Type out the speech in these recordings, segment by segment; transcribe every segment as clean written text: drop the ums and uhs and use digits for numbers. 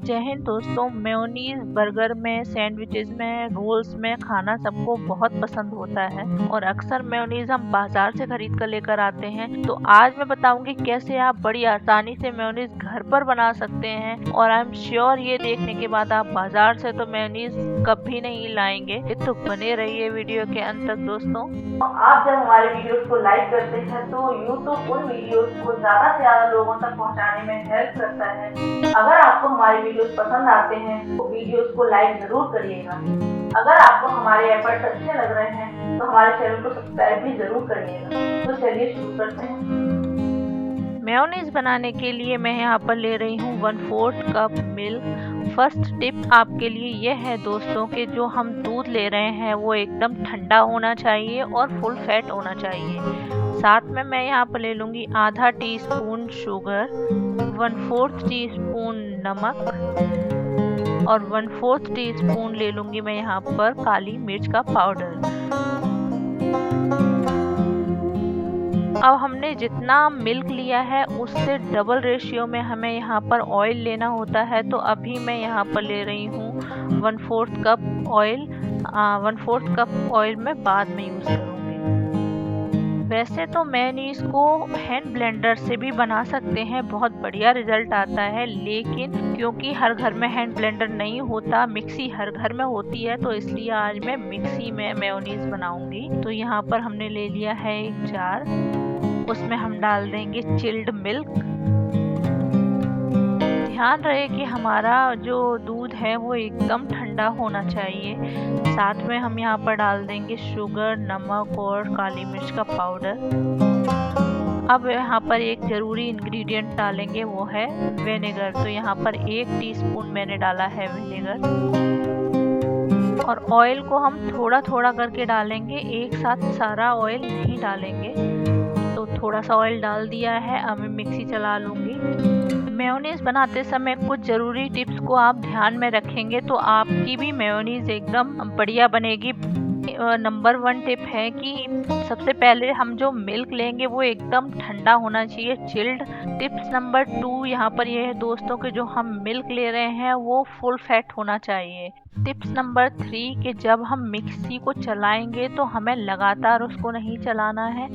जय हिंद दोस्तों। Mayonnaise burger में, सैंडविचेस में, रोल्स में खाना सबको बहुत पसंद होता है और अक्सर मेयोनीज हम बाजार से खरीद कर लेकर आते हैं। तो आज मैं बताऊंगी कैसे आप बड़ी आसानी से मेयोनीज घर पर बना सकते हैं और आई एम श्योर ये देखने के बाद आप बाजार से तो मेयोनीज कभी नहीं लाएंगे। तो बने रहिए वीडियो के अंत तक दोस्तों। आप जब हमारे वीडियोस को लाइक करते हैं तो YouTube उन वीडियोस को ज्यादा से ज्यादा लोगों तक पहुंचाने में हेल्प करता है। अगर आपको हमारे वीडियोस पसंद आते हैं तो वीडियोस को लाइक जरूर करिएगा। अगर आपको हमारे एफर्ट्स अच्छे लग रहे हैं तो हमारे चैनल को सब्सक्राइब भी जरूर करिएगा। तो चलिए शुरू करते हैं। मेयोनीज बनाने के लिए मैं यहाँ पर ले रही हूँ 1/4 कप मिल्क। फर्स्ट टिप आपके लिए यह है दोस्तों कि जो हम दूध ले रहे हैं वो एकदम ठंडा होना चाहिए और फुल फैट होना चाहिए। साथ में मैं यहाँ पर ले लूँगी आधा टीस्पून शुगर, 1/4 टीस्पून नमक और 1/4 टीस्पून ले लूँगी मैं यहाँ पर काली मिर्च का पाउडर। अब हमने जितना मिल्क लिया है उससे डबल रेशियो में हमें यहाँ पर ऑयल लेना होता है। तो अभी मैं यहाँ पर ले रही हूँ 1/4 कप ऑयल। 1/4 कप ऑयल मैं बाद में यूज़ करूँगी। वैसे तो मेयोनीज को हैंड ब्लेंडर से भी बना सकते हैं, बहुत बढ़िया रिजल्ट आता है, लेकिन क्योंकि हर घर में हैंड ब्लेंडर नहीं होता, मिक्सी हर घर में होती है, तो इसलिए आज मैं मिक्सी में मेयोनीज बनाऊंगी। तो यहाँ पर हमने ले लिया है एक जार, उसमें हम डाल देंगे चिल्ड मिल्क। ध्यान रहे कि हमारा जो दूध है वो एकदम ठंडा होना चाहिए। साथ में हम यहाँ पर डाल देंगे शुगर, नमक और काली मिर्च का पाउडर। अब यहाँ पर एक ज़रूरी इंग्रेडिएंट डालेंगे, वो है विनेगर। तो यहाँ पर 1 टीस्पून मैंने डाला है विनेगर। और ऑयल को हम थोड़ा थोड़ा करके डालेंगे, एक साथ सारा ऑयल नहीं डालेंगे। तो थोड़ा सा ऑयल डाल दिया है, अब मैं मिक्सी चला लूँगी। मेयोनीज बनाते समय कुछ ज़रूरी टिप्स को आप ध्यान में रखेंगे तो आपकी भी मेयोनीज एकदम बढ़िया बनेगी। नंबर 1 टिप है कि सबसे पहले हम जो मिल्क लेंगे वो एकदम ठंडा होना चाहिए, चिल्ड। टिप्स नंबर 2 यहाँ पर यह है दोस्तों कि जो हम मिल्क ले रहे हैं वो फुल फैट होना चाहिए। टिप्स नंबर 3 कि जब हम मिक्सी को चलाएंगे तो हमें लगातार उसको नहीं चलाना है,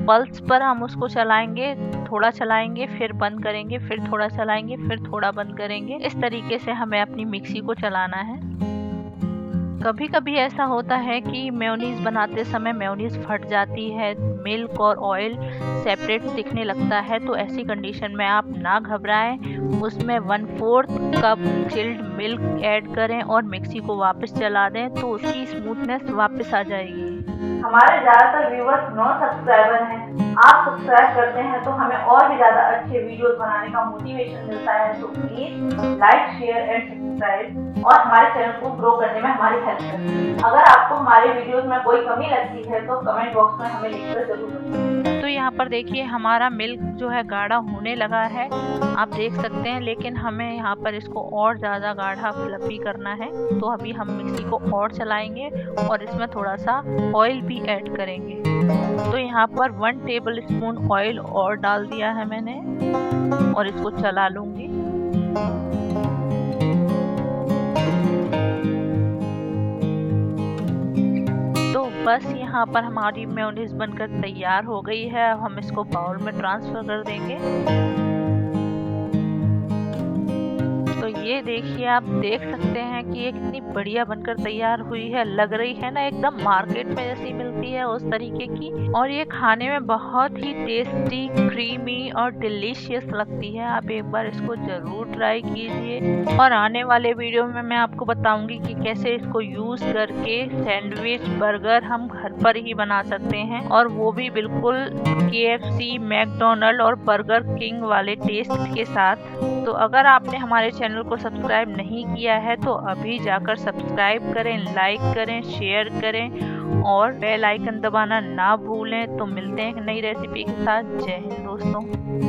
पल्स पर हम उसको चलाएंगे, थोड़ा चलाएंगे फिर बंद करेंगे, फिर थोड़ा चलाएंगे फिर थोड़ा बंद करेंगे। इस तरीके से हमें अपनी मिक्सी को चलाना है। कभी कभी ऐसा होता है कि मेयोनीज बनाते समय मेयोनीज फट जाती है, मिल्क और ऑयल सेपरेट दिखने लगता है। तो ऐसी कंडीशन में आप ना घबराएं, उसमें 1/4 कप चिल्ड मिल्क ऐड करें और मिक्सी को वापस चला दें तो उसकी स्मूथनेस वापस आ जाएगी। हमारे ज्यादातर व्यूअर्स नॉन सब्सक्राइबर हैं। आप सब्सक्राइब करते हैं तो हमें और भी ज्यादा अच्छे वीडियोस बनाने का मोटिवेशन मिलता है। तो please like, share and subscribe और हमारे चैनल को ग्रो करने में हमारी हेल्प करें। अगर आपको हमारे वीडियोस में कोई कमी लगती है तो कमेंट बॉक्स में हमें लिखकर जरूर बताएं। तो यहाँ पर देखिए हमारा मिल्क जो है गाढ़ा होने लगा है, आप देख सकते हैं, लेकिन हमें यहाँ पर इसको और ज़्यादा गाढ़ा फ्लफी करना है। तो अभी हम मिक्सी को और चलाएंगे और इसमें थोड़ा सा ऑयल भी ऐड करेंगे। तो यहाँ पर 1 टेबल स्पून ऑयल और डाल दिया है मैंने और इसको चला लूँगी। बस यहाँ पर हमारी मेयोनीज बनकर तैयार हो गई है। अब हम इसको बाउल में ट्रांसफर कर देंगे। तो ये देखिए, आप देख सकते हैं कि ये कितनी बढ़िया बनकर तैयार हुई है। लग रही है ना एकदम मार्केट में जैसी मिलती है उस तरीके की, और ये खाने में बहुत ही टेस्टी, क्रीमी और डिलीशियस लगती है। आप एक बार इसको जरूर ट्राई कीजिए और आने वाले वीडियो में मैं आपको बताऊंगी कि कैसे इसको यूज करके सैंडविच, बर्गर हम घर पर ही बना सकते हैं, और वो भी बिल्कुल KFC, मैकडोनल्ड और बर्गर किंग वाले टेस्ट के साथ। तो अगर आपने हमारे चैनल को सब्सक्राइब नहीं किया है तो अभी जाकर सब्सक्राइब करें, लाइक करें, शेयर करें और बेल आइकन दबाना ना भूलें। तो मिलते हैं एक नई रेसिपी के साथ। जय हिंद दोस्तों।